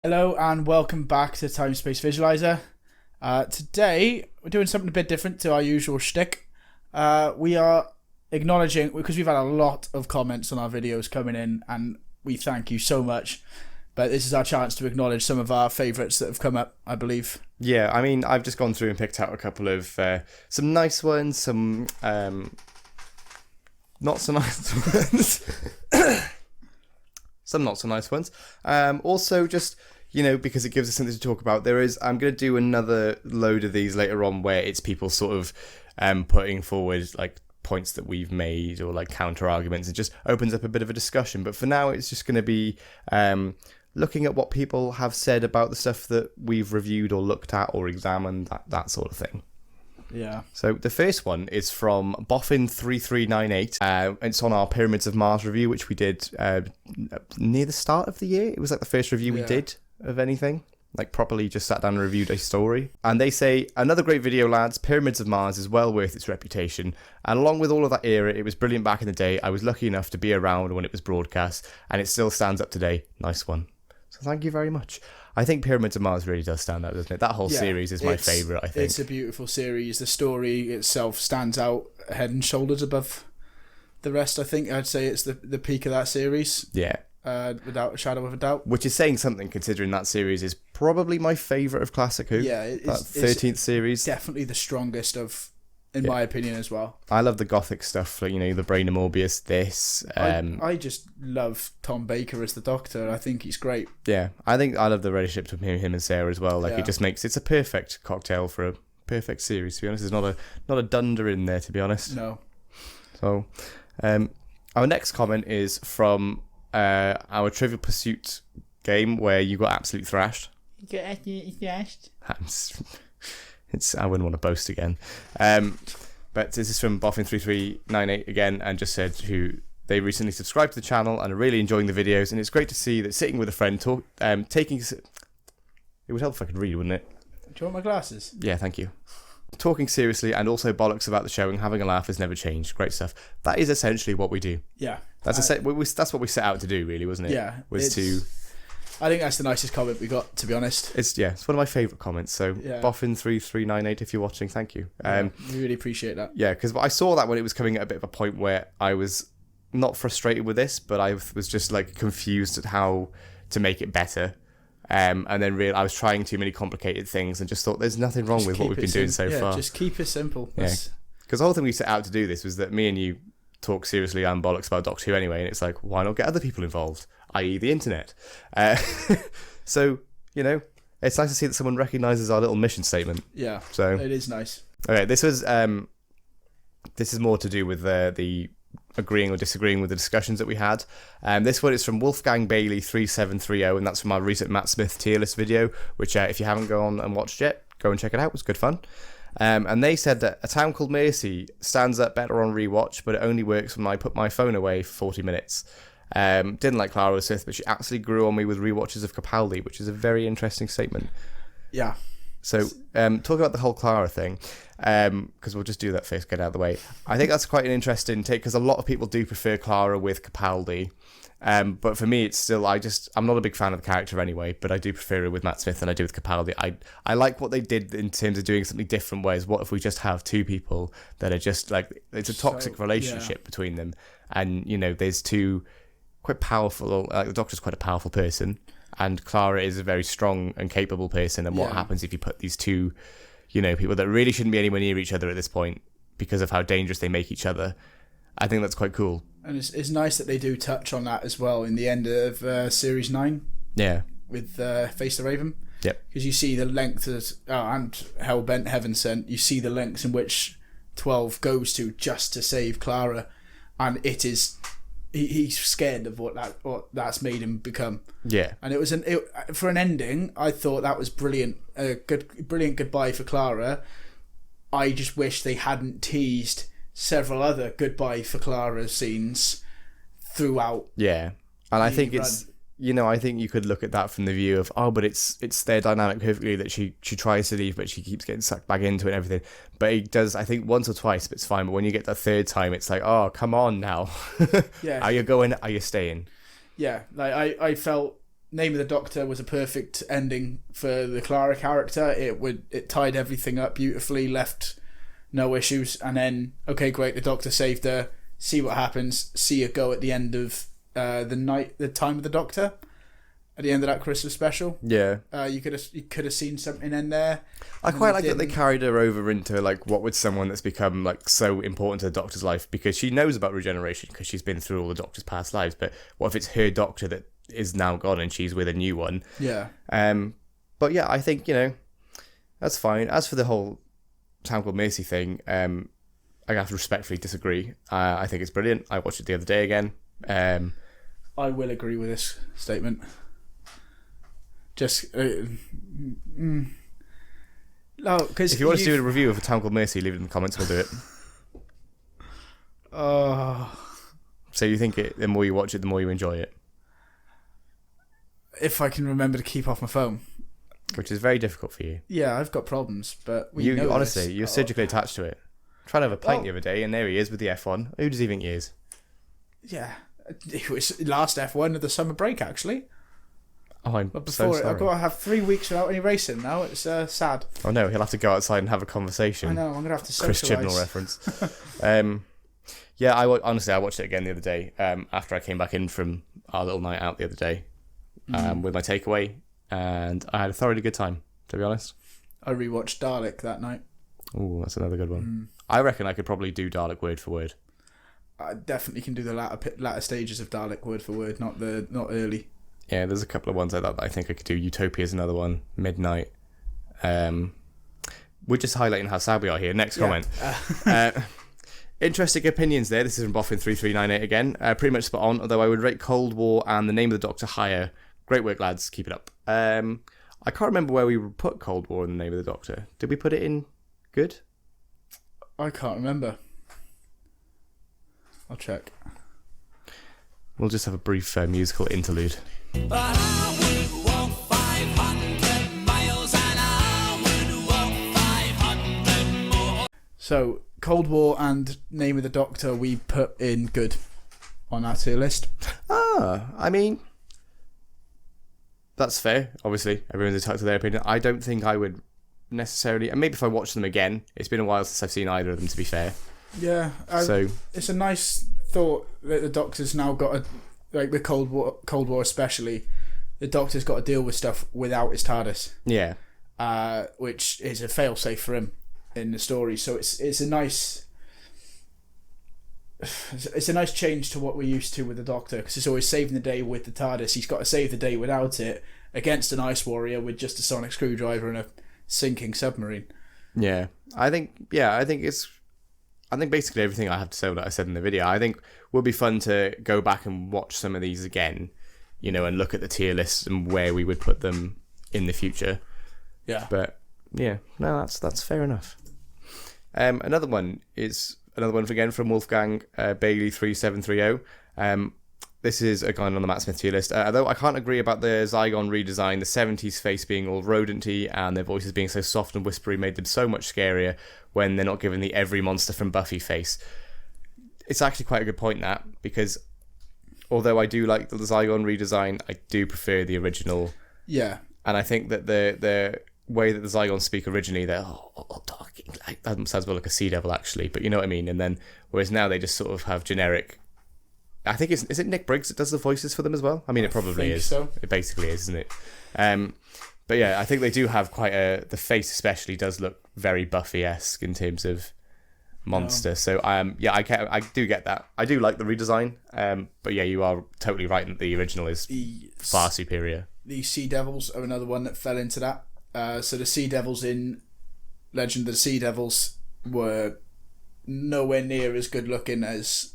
Hello and welcome back to Time Space Visualizer. Today we're doing something a bit different to our usual shtick. We are acknowledging, because we've had a lot of comments on our videos coming in, and we thank you so much. But this is our chance to acknowledge some of our favourites that have come up, I believe. Yeah, I mean, I've just gone through and picked out a couple of some nice ones, some not so nice ones. Some not so nice ones. Also, just, because it gives us something to talk about, I'm going to do another load of these later on where it's people sort of putting forward like points that we've made or like counter arguments. It just opens up a bit of a discussion. But for now, it's just going to be looking at what people have said about the stuff that we've reviewed or looked at or examined, that sort of thing. Yeah. So the first one is from Boffin3398. It's on our Pyramids of Mars review, which we did near the start of the year. It was like the first review we did of anything. Like properly just sat down and reviewed a story. And they say, another great video, lads. Pyramids of Mars is well worth its reputation. And along with all of that era, it was brilliant back in the day. I was lucky enough to be around when it was broadcast. And it still stands up today. Nice one. So thank you very much. I think Pyramids of Mars really does stand out, doesn't it? That whole series is my favourite, I think. It's a beautiful series. The story itself stands out head and shoulders above the rest, I think. I'd say it's the peak of that series. Yeah. Without a shadow of a doubt. Which is saying something, considering that series is probably my favourite of Classic Who. Yeah, that 13th series. Definitely the strongest in my opinion as well. I love the gothic stuff, like, the Brain of Morbius, this. I just love Tom Baker as the Doctor. I think he's great. Yeah, I love the relationship between him and Sarah as well. Like, it just makes, it's a perfect cocktail for a perfect series, to be honest. There's not a dunder in there, to be honest. No. So, our next comment is from our Trivial Pursuit game where you got absolutely thrashed. You got absolutely thrashed. I wouldn't want to boast again. But this is from Boffin3398 again, and just said they recently subscribed to the channel and are really enjoying the videos, and it's great to see that sitting with a friend taking... It would help if I could read, wouldn't it? Do you want my glasses? Yeah, thank you. Talking seriously and also bollocks about the show and having a laugh has never changed. Great stuff. That is essentially what we do. Yeah. That's what we set out to do, really, wasn't it? Yeah. I think that's the nicest comment we got, to be honest. It's one of my favourite comments. So Boffin3398, if you're watching, thank you. We really appreciate that. Yeah, because I saw that when it was coming at a bit of a point where I was not frustrated with this, but I was just like confused at how to make it better. And then I was trying too many complicated things and just thought there's nothing wrong with what we've been doing so far. Just keep it simple. Yeah. Because the whole thing we set out to do this was that me and you talk seriously and bollocks about Doctor Who anyway, and it's like, why not get other people involved, i.e. the internet? So, it's nice to see that someone recognises our little mission statement. Yeah, so it is nice. Okay, this is more to do with the agreeing or disagreeing with the discussions that we had. This one is from Wolfgang Bailey 3730, and that's from our recent Matt Smith tier list video, which if you haven't gone and watched yet, go and check it out. It was good fun. And they said that A Town Called Mercy stands up better on rewatch, but it only works when I put my phone away for 40 minutes. Didn't like Clara Smith, but she actually grew on me with rewatches of Capaldi, which is a very interesting statement. Yeah. So, talk about the whole Clara thing, because we'll just do that first, get out of the way. I think that's quite an interesting take, because a lot of people do prefer Clara with Capaldi. But for me, it's still, I'm not a big fan of the character anyway, but I do prefer it with Matt Smith than I do with Capaldi. I like what they did in terms of doing something different ways. What if we just have two people that are just like, it's a toxic relationship between them, and, there's two quite powerful, the Doctor's quite a powerful person, and Clara is a very strong and capable person, and what happens if you put these two, people that really shouldn't be anywhere near each other at this point because of how dangerous they make each other. I think that's quite cool. And it's nice that they do touch on that as well in the end of Series 9. Yeah. With Face the Raven. Yep. Because you see the length and Hellbent Heaven Sent, you see the lengths in which 12 goes to just to save Clara, and it is... He's scared of what that's made him become. Yeah. And it was for an ending, I thought that was brilliant. Brilliant goodbye for Clara. I just wish they hadn't teased several other goodbye for Clara scenes throughout. Yeah. And I think it's, I think you could look at that from the view of, but it's their dynamic perfectly that she tries to leave, but she keeps getting sucked back into it and everything. But it does, I think, once or twice, but it's fine. But when you get the third time, it's like, come on now. Yeah. Are you going? Are you staying? Yeah. Like I felt Name of the Doctor was a perfect ending for the Clara character. It tied everything up beautifully, left no issues, and then okay, great, the Doctor saved her. See what happens. See her go at the end of the time of the Doctor, at the end of that Christmas special. Yeah. You could have seen something in there. I quite like that they carried her over into like what would someone that's become like so important to the Doctor's life, because she knows about regeneration because she's been through all the Doctor's past lives. But what if it's her Doctor that is now gone and she's with a new one? Yeah. But yeah, I think, that's fine. As for the whole Town Called Mercy thing, I have to respectfully disagree. I think it's brilliant. I watched it the other day again. I will agree with this statement. Just no, because if you want to do a review of A Town Called Mercy, leave it in the comments. We'll do it. So you think the more you watch it, the more you enjoy it? If I can remember to keep off my phone, which is very difficult for you. Yeah, I've got problems, but you honestly, you're surgically attached to it. Trying to have a pint the other day, and there he is with the F1. Who does he think he is? Yeah, it was last F1 of the summer break, actually. Oh, I'm but so before sorry. I've got to have 3 weeks without any racing now. It's sad. Oh no, he'll have to go outside and have a conversation. I know, I'm going to have to socialise. Chris Chibnall reference. Yeah, honestly, I watched it again the other day after I came back in from our little night out the other day with my takeaway, and I had a thoroughly good time, to be honest. I rewatched Dalek that night. Oh, that's another good one. I reckon I could probably do Dalek word for word. I definitely can do the latter stages of Dalek word for word, not early. Yeah, there's a couple of ones like that I think I could do. Utopia's another one. Midnight. We're just highlighting how sad we are here. Next comment. Interesting opinions there. This is from Boffin3398 again. Pretty much spot on, although I would rate Cold War and The Name of the Doctor higher. Great work, lads. Keep it up. I can't remember where we put Cold War and The Name of the Doctor. Did we put it in good? I can't remember. I'll check. We'll just have a brief musical interlude. But I would walk 500 miles and I would walk 500 more. So, Cold War and Name of the Doctor we put in good on our tier list. I mean, that's fair. Obviously, everyone's entitled to their opinion. I don't think I would necessarily, and maybe if I watch them again, it's been a while since I've seen either of them, to be fair. Yeah, so it's a nice thought that the Doctor's now got like the Cold War especially, the Doctor's got to deal with stuff without his TARDIS. Yeah. Which is a failsafe for him in the story. So it's a nice change to what we're used to with the Doctor, because it's always saving the day with the TARDIS. He's got to save the day without it against an Ice Warrior with just a sonic screwdriver and a sinking submarine. Yeah, I think basically everything I have to say that I said in the video. I think would be fun to go back and watch some of these again, and look at the tier lists and where we would put them in the future. Yeah. But yeah, no, that's fair enough. Another one again from Wolfgang Bailey 3730. This is a guy on the Matt Smith tier list. Although I can't agree about the Zygon redesign, the 70s face being all rodenty and their voices being so soft and whispery made them so much scarier when they're not given the every monster from Buffy face. It's actually quite a good point, that, because although I do like the Zygon redesign, I do prefer the original. Yeah. And I think that the way that the Zygons speak originally, they're talking like, that sounds more like a Sea Devil actually, but you know what I mean. And then whereas now they just sort of have generic. I think is it Nick Briggs that does the voices for them as well? I mean, it probably is. So. It basically is, isn't it? But yeah, I think they do have quite the face especially does look very Buffy-esque in terms of monster. So yeah, I do get that. I do like the redesign. But yeah, you are totally right that the original is far superior. The Sea Devils are another one that fell into that. So the Sea Devils in Legend of the Sea Devils were nowhere near as good looking as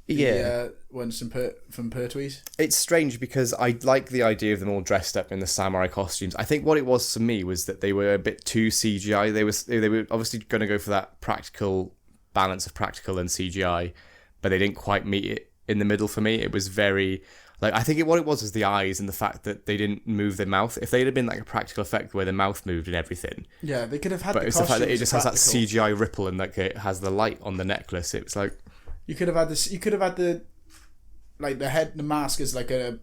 the ones from Pertwee. It's strange because I like the idea of them all dressed up in the samurai costumes. I think what it was for me was that they were a bit too CGI. They were obviously going to go for that practical balance of practical and CGI, but they didn't quite meet it in the middle for me. It was very like, I think what it was the eyes and the fact that they didn't move their mouth. If they'd have been like a practical effect where the mouth moved and everything, yeah, they could have had. But it's the fact that it just has that CGI ripple and like it has the light on the necklace. It was like. You could have had this. You could have had the like the mask is like the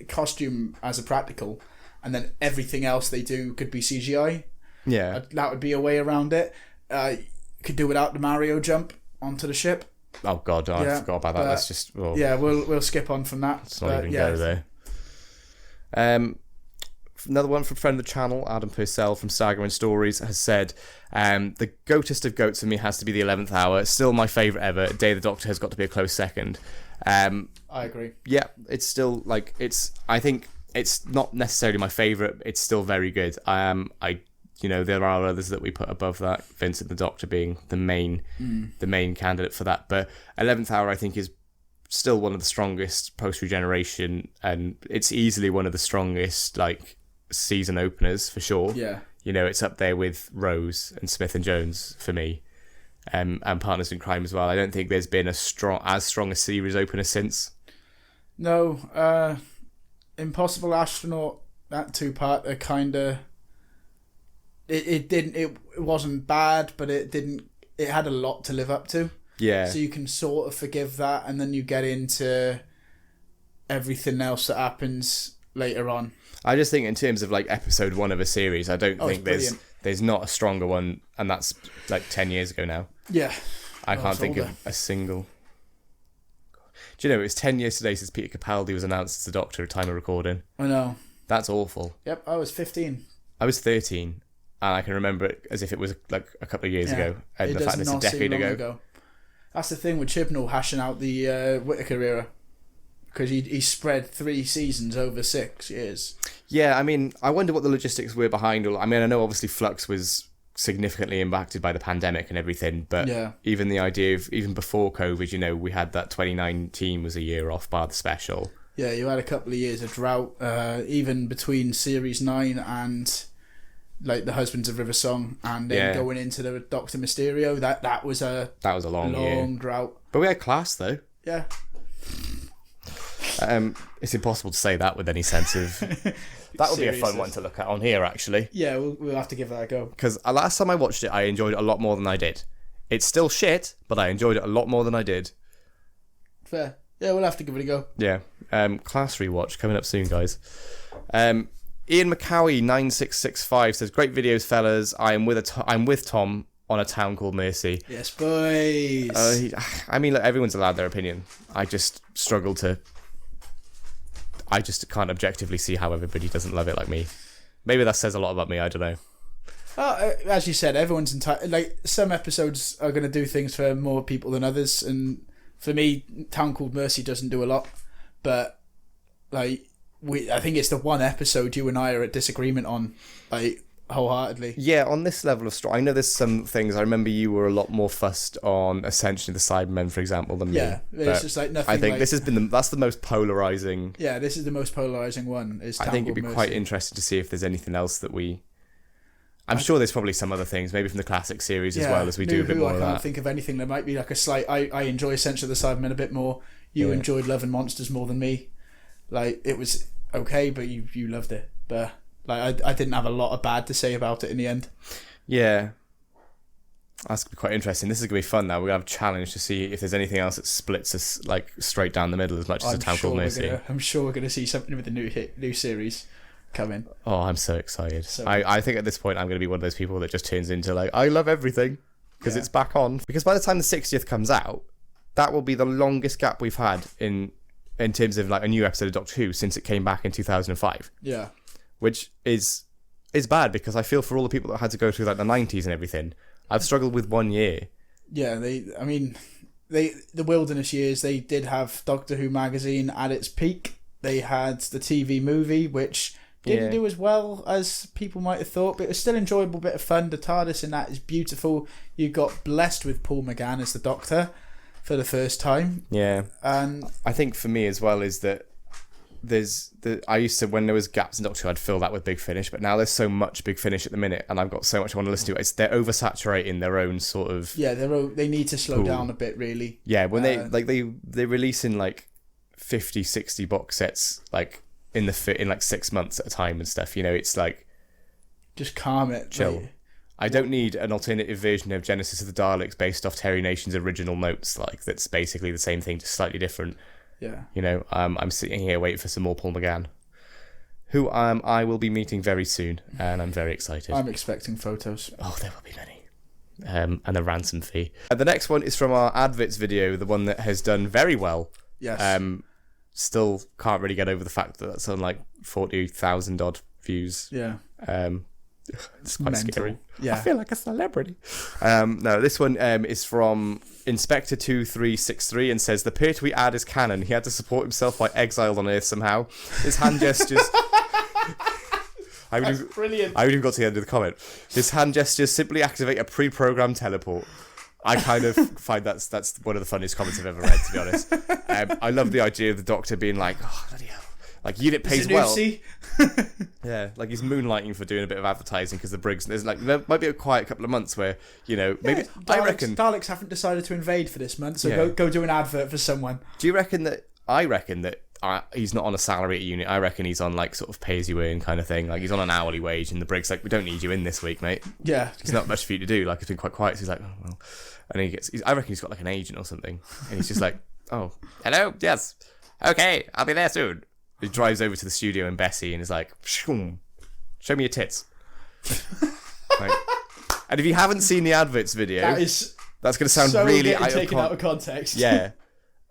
costume as a practical, and then everything else they do could be CGI. Yeah. That would be a way around it. Could do without the Mario jump onto the ship. Oh God, I forgot about that. Let's just yeah, we'll skip on from that. let's not even go there. Another one from friend of the channel, Adam Purcell from Saga and Stories, has said, the goatest of goats for me has to be the 11th hour. Still my favourite ever. Day of the Doctor has got to be a close second. I agree. Yeah, it's still like I think it's not necessarily my favourite. It's still very good. There are others that we put above that. Vincent the Doctor being the main candidate for that. But 11th hour I think is still one of the strongest post regeneration, and it's easily one of the strongest like season openers for sure. Yeah. It's up there with Rose and Smith and Jones for me, and Partners in Crime as well. I don't think there's been as strong a series opener since. No, Impossible Astronaut, that 2-part are kind of it wasn't bad, but it had a lot to live up to. Yeah. So you can sort of forgive that, and then you get into everything else that happens later on. I just think in terms of like episode 1 of a series, I don't think there's not a stronger one, and that's like 10 years ago now. Yeah. I can't think of a single. Do you know, it was 10 years today since Peter Capaldi was announced as the Doctor at time of recording. I know. That's awful. Yep, I was 15. I was 13, and I can remember it as if it was like a couple of years ago, and the fact that it's a decade ago. That's the thing with Chibnall hashing out the Whittaker era, because he spread 3 seasons over 6 years. Yeah, I mean, I wonder what the logistics were behind all. I mean, I know obviously Flux was significantly impacted by the pandemic and everything, but even the idea of, even before COVID, we had that 2019 was a year off bar the special. Yeah, you had a couple of years of drought, even between Series 9 and like the Husbands of River Song, and then going into the Doctor Mysterio. That was a long drought. But we had class though. Yeah. It's impossible to say that with any sense of. That would be a fun one to look at on here, actually. Yeah, we'll have to give that a go. Because last time I watched it, I enjoyed it a lot more than I did. It's still shit, but I enjoyed it a lot more than I did. Fair. Yeah, we'll have to give it a go. Yeah. Class rewatch coming up soon, guys. Ian McCowie 9665 says, "Great videos, fellas. I'm with Tom on A Town Called Mercy." Yes, boys. I mean, look, everyone's allowed their opinion. I just struggle to. I just can't objectively see how everybody doesn't love it like me. Maybe that says a lot about me. I don't know. As you said, everyone's entitled. Like, some episodes are going to do things for more people than others, and for me, Town Called Mercy doesn't do a lot. But like, I think it's the one episode you and I are at disagreement on, like, wholeheartedly. Yeah, on this level of story, I know there's some things. I remember you were a lot more fussed on Ascension of the Cybermen, for example, than me. Yeah, it's just like nothing. I think this has been that's the most polarizing. Yeah, this is the most polarizing one. I think it'd be quite interesting to see if there's anything else that we. I'm sure there's probably some other things, maybe from the classic series as well, as we do a bit more of that. I can't think of anything. There might be like a slight. I enjoy Ascension of the Cybermen a bit more. You enjoyed Love and Monsters more than me. Like, it was okay, but you loved it. But like, I didn't have a lot of bad to say about it in the end. Yeah. That's going to be quite interesting. This is going to be fun now. We're going to have a challenge to see if there's anything else that splits us like straight down the middle as much as A Town Called Mercy. I'm sure we're going to see something with the new series coming. Oh, I'm so excited. I think at this point I'm going to be one of those people that just turns into like, I love everything because it's back on. Because by the time the 60th comes out, that will be the longest gap we've had in terms of like a new episode of Doctor Who since it came back in 2005. Yeah. Which is bad because I feel for all the people that had to go through like the 90s and everything. I've struggled with 1 year. Yeah, the wilderness years, they did have Doctor Who magazine at its peak. They had the TV movie, which didn't do as well as people might have thought, but it was still an enjoyable bit of fun. The TARDIS in that is beautiful. You got blessed with Paul McGann as the Doctor for the first time. Yeah. And I think for me as well is that I used to, when there was gaps in Doctor Who, I'd fill that with Big Finish, but now there's so much Big Finish at the minute, and I've got so much I want to listen to. They're oversaturating their own sort of. Yeah, they need to slow down a bit, really. Yeah, when they're releasing like 50, 60 box sets like in like 6 months at a time and stuff. It's like, just calm it, chill. Mate. I don't need an alternative version of Genesis of the Daleks based off Terry Nation's original notes. Like, that's basically the same thing, just slightly different. Yeah. You know, I'm sitting here waiting for some more Paul McGann, who I will be meeting very soon, and I'm very excited. I'm expecting photos. Oh, there will be many. And a ransom fee. The next one is from our Advits video, the one that has done very well. Yes. Still can't really get over the fact that that's on like 40,000 odd views. Yeah. It's quite Mental. scary. Yeah. I feel like a celebrity. No, this one is from Inspector2363 and says, the Pertwee ad is canon. He had to support himself by exiled on Earth somehow. His hand gestures... Brilliant. I haven't even got to the end of the comment. His hand gestures simply activate a pre-programmed teleport. I kind of find that's one of the funniest comments I've ever read, to be honest. I love the idea of the Doctor being like, oh, bloody hell. Like, unit pays well. Yeah, like he's moonlighting for doing a bit of advertising because the Briggs, there might be a quiet couple of months where, you know, maybe, I reckon... Daleks haven't decided to invade for this month, so Yeah. go do an advert for someone. Do you reckon that, I reckon that he's not on a salary at unit. I reckon he's on like sort of pay as you earn kind of thing. Like he's on an hourly wage, and the Brig's like, we don't need you in this week, mate. Yeah. There's not much for you to do. Like it's been quite quiet. So he's like, oh well. And I reckon he's got like an agent or something, and he's just like, oh, hello, yes, okay, I'll be there soon. He drives over to the studio in Bessie and is like, show me your tits. Like, and if you haven't seen the Adverts video, That's going to sound so really taken out of context. Yeah.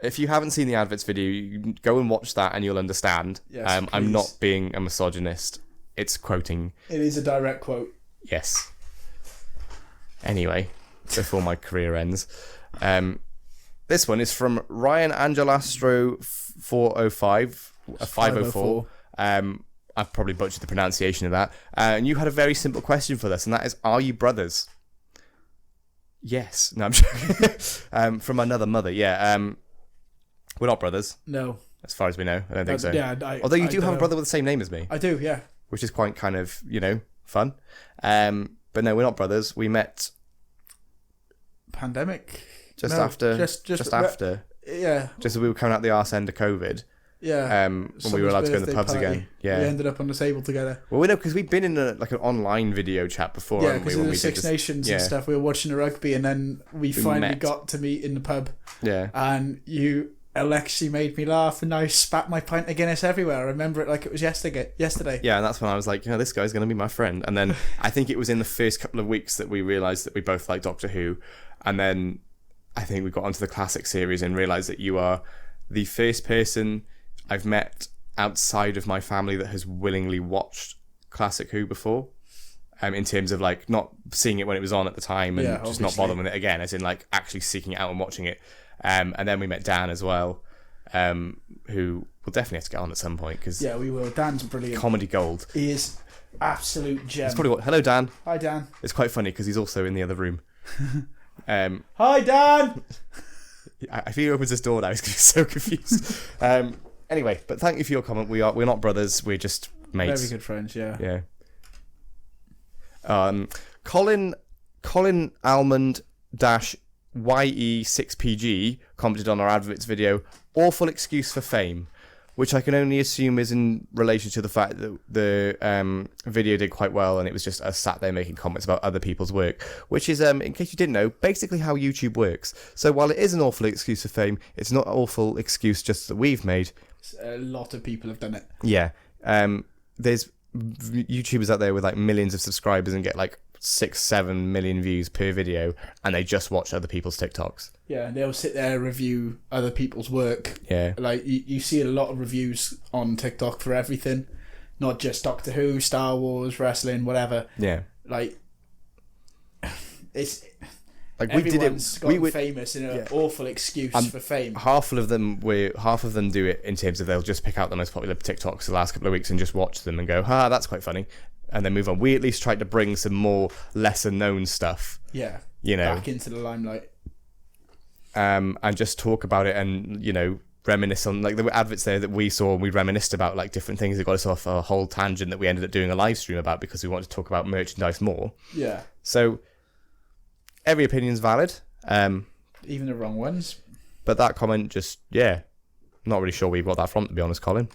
If you haven't seen the Adverts video, you can go and watch that and you'll understand. Yes, I'm please. not being a misogynist. It's quoting. It is a direct quote. Yes. Anyway, before my career ends. This one is from Ryan Angelastro 405, 504. I've probably butchered the pronunciation of that. And you had a very simple question for this, and that is, are you brothers? Yes. No, I'm joking. From another mother, yeah. We're not brothers, No. as far as we know. I don't think so. Yeah. Although you I do don't have a know. brother with the same name as me, I do, yeah. which is quite kind of, fun. But no, we're not brothers. We met Pandemic. just No, after. just after. Yeah. Just as we were coming out the arse end of COVID. Yeah. When we were allowed to go in the pubs again. Yeah. We ended up on the table together. Well, we know because we've been in an online video chat before. Yeah, haven't we, because of when the we did Six this- Nations yeah. and stuff. We were watching the rugby, and then we finally met. got to meet in the pub. Yeah. And you, Alexi, made me laugh, and I spat my pint of Guinness everywhere. I remember it like it was yesterday. Yeah, and that's when I was like, this guy's going to be my friend. And then I think it was in the first couple of weeks that we realised that we both like Doctor Who. And then I think we got onto the classic series and realised that you are the first person I've met outside of my family that has willingly watched Classic Who before. In terms of like not seeing it when it was on at the time and Yeah, just not obviously. bothering with it again, as in like actually seeking it out and watching it. And then we met Dan as well, who we'll definitely have to get on at some point because Yeah, we will. Dan's brilliant. comedy gold. He is absolute gem. It's probably hello Dan. Hi, Dan. It's quite funny because he's also in the other room. Hi, Dan. I feel he opens his door now. He's going to be so confused. Anyway, but thank you for your comment. We're not brothers. We're just mates. Very good friends. Yeah. Yeah. Colin Almond YE6PG commented on our Adverts video. Awful excuse for fame, which I can only assume is in relation to the fact that the video did quite well and it was just us sat there making comments about other people's work, which is, in case you didn't know, basically how YouTube works. So while it is an awful excuse for fame, it's not an awful excuse just that we've made. A lot of people have done it. Yeah. There's YouTubers out there with like millions of subscribers and get like 6-7 million views per video, and they just watch other people's TikToks. Yeah, and they'll sit there and review other people's work. Yeah. Like, you see a lot of reviews on TikTok for everything. Not just Doctor Who, Star Wars, wrestling, whatever. Yeah. Like, it's... Like we did Everyone's it. gotten famous in an awful excuse for fame. Half of them do it in terms of they'll just pick out the most popular TikToks the last couple of weeks and just watch them and go, that's quite funny, and then move on. We at least tried to bring some more lesser known stuff. Yeah. Back into the limelight. And just talk about it and reminisce on like the adverts there that we saw, and we reminisced about like different things that got us off a whole tangent that we ended up doing a live stream about because we wanted to talk about merchandise more. Yeah. So every opinion's valid. Even the wrong ones. But that comment just, not really sure where you got that from, to be honest, Colin.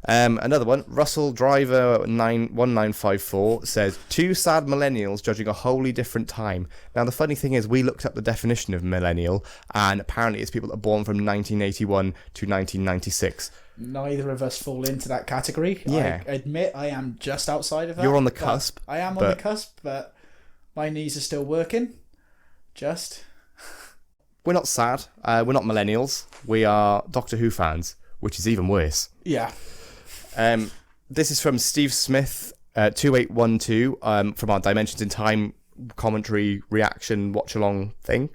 Another one, Russell Driver 1954 says, 2 sad millennials judging a wholly different time. Now, the funny thing is, we looked up the definition of millennial, and apparently it's people that are born from 1981 to 1996. Neither of us fall into that category. Yeah. I admit I am just outside of that. You're on the but cusp. I am on the cusp, but my knees are still working. We're not sad. We're not millennials. We are Doctor Who fans, which is even worse. Yeah. This is from Steve Smith, 2812, from our Dimensions in Time commentary reaction watch along thing.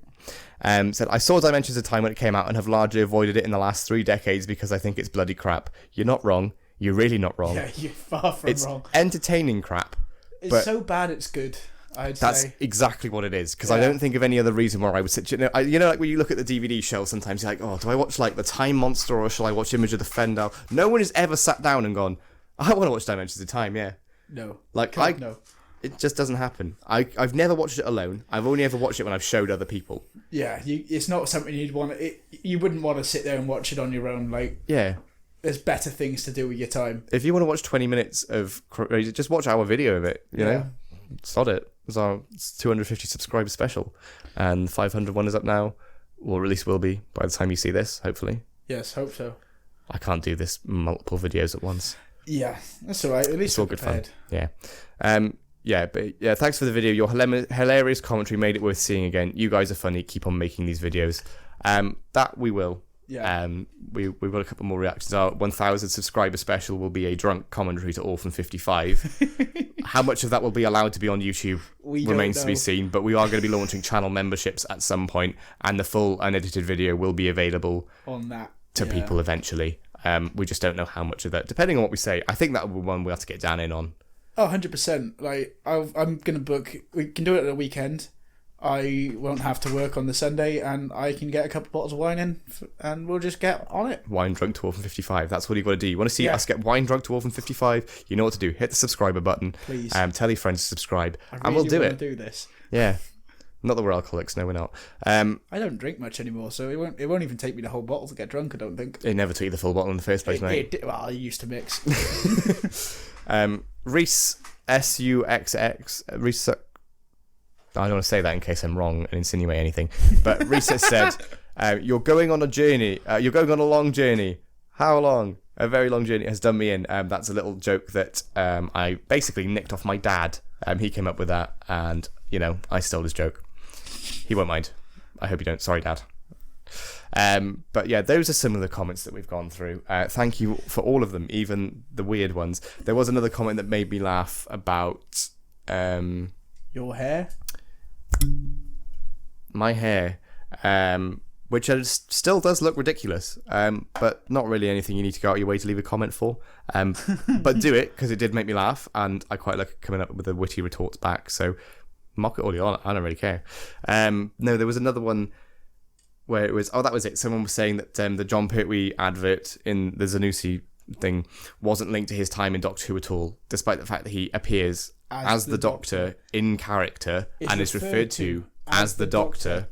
Said, I saw Dimensions in Time when it came out and have largely avoided it in the last 3 decades because I think it's bloody crap. You're not wrong. You're really not wrong. Yeah, you're far from It's wrong. entertaining crap. It's but so bad it's good, I'd That's say. exactly what it is, because I Yeah. don't think of any other reason where I would sit. Like when you look at the DVD shelf, sometimes you're like, oh, do I watch like the Time Monster or shall I watch Image of the Fendel? No one has ever sat down and gone, I want to watch Dimensions of Time. Yeah, No. like No. it just doesn't happen. I've never watched it alone. I've only ever watched it when I've showed other people. Yeah, it's not something you'd want to... You wouldn't want to sit there and watch it on your own. Like, Yeah, there's better things to do with your time. if you want to watch 20 minutes of just watch our video of it. You know, sod it. It's our 250 subscriber special, and 500 one is up now, or at least will be by the time you see this. Hopefully. Yes, hope so. I can't do this multiple videos at once. Yeah, that's all right. At least It's all we're good fun. prepared. Yeah. But yeah, thanks for the video. Your hilarious commentary made it worth seeing again. You guys are funny. Keep on making these videos. That we will. Yeah. We've got a couple more reactions. Our 1,000 subscriber special will be a drunk commentary to Orphan 55. How much of that will be allowed to be on YouTube We don't remains to be know. seen, but we are going to be launching channel memberships at some point, and the full unedited video will be available On that. to Yeah. people eventually. We just don't know how much of that, depending on what we say. I think that will be one we'll have to get Dan in on. Oh, 100%. Like, I'm going to book... We can do it at the weekend. I won't have to work on the Sunday, and I can get a couple of bottles of wine in, and we'll just get on it. Wine drunk to Orphan 55. That's what you got to do. You want to see Yeah. us get wine drunk to Orphan 55? You know what to do. Hit the subscriber button. Please. Tell your friends to subscribe, I and we'll really do wanna it. do this. Yeah. Not that we're alcoholics. No, we're not. I don't drink much anymore, so it won't even take me the whole bottle to get drunk, I don't think. It never took you the full bottle in the first place, mate. Well, I used to mix. Reese SUXX. Reese. I don't want to say that in case I'm wrong and insinuate anything. But Reese has said, "You're going on a journey. You're going on a long journey. How long? A very long journey." Has done me in. That's a little joke that I basically nicked off my dad. He came up with that, and I stole his joke. He won't mind. I hope you don't. Sorry, Dad. But yeah, those are some of the comments that we've gone through. Thank you for all of them, even the weird ones. There was another comment that made me laugh about Your hair? my hair, which still does look ridiculous, but not really anything you need to go out your way to leave a comment for. But do it, because it did make me laugh, and I quite like coming up with the witty retorts back. So mock it all you want. I don't really care. No, there was another one where it was, that was it. Someone was saying that the John Pertwee advert in the Zanussi thing wasn't linked to his time in Doctor Who at all, despite the fact that he appears as the Doctor in character and is referred to as the Doctor.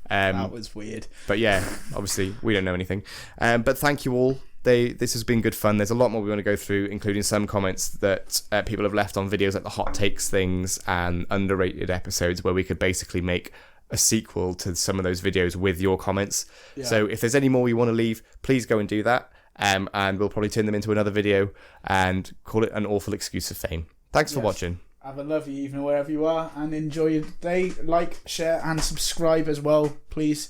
That was weird. But yeah, obviously we don't know anything. But thank you all. This has been good fun. There's a lot more we want to go through, including some comments that people have left on videos like the hot takes things and underrated episodes, where we could basically make a sequel to some of those videos with your comments. Yeah. So if there's any more you want to leave, please go and do that. And we'll probably turn them into another video and call it an awful excuse of fame. Thanks for Yes. watching. Have a lovely evening wherever you are, and enjoy your day. Like, share, and subscribe as well, please.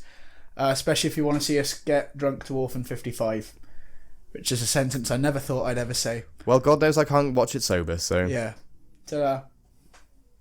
Especially if you want to see us get drunk to Orphan 55, which is a sentence I never thought I'd ever say. Well, God knows I can't watch it sober, so... Yeah. Ta-da.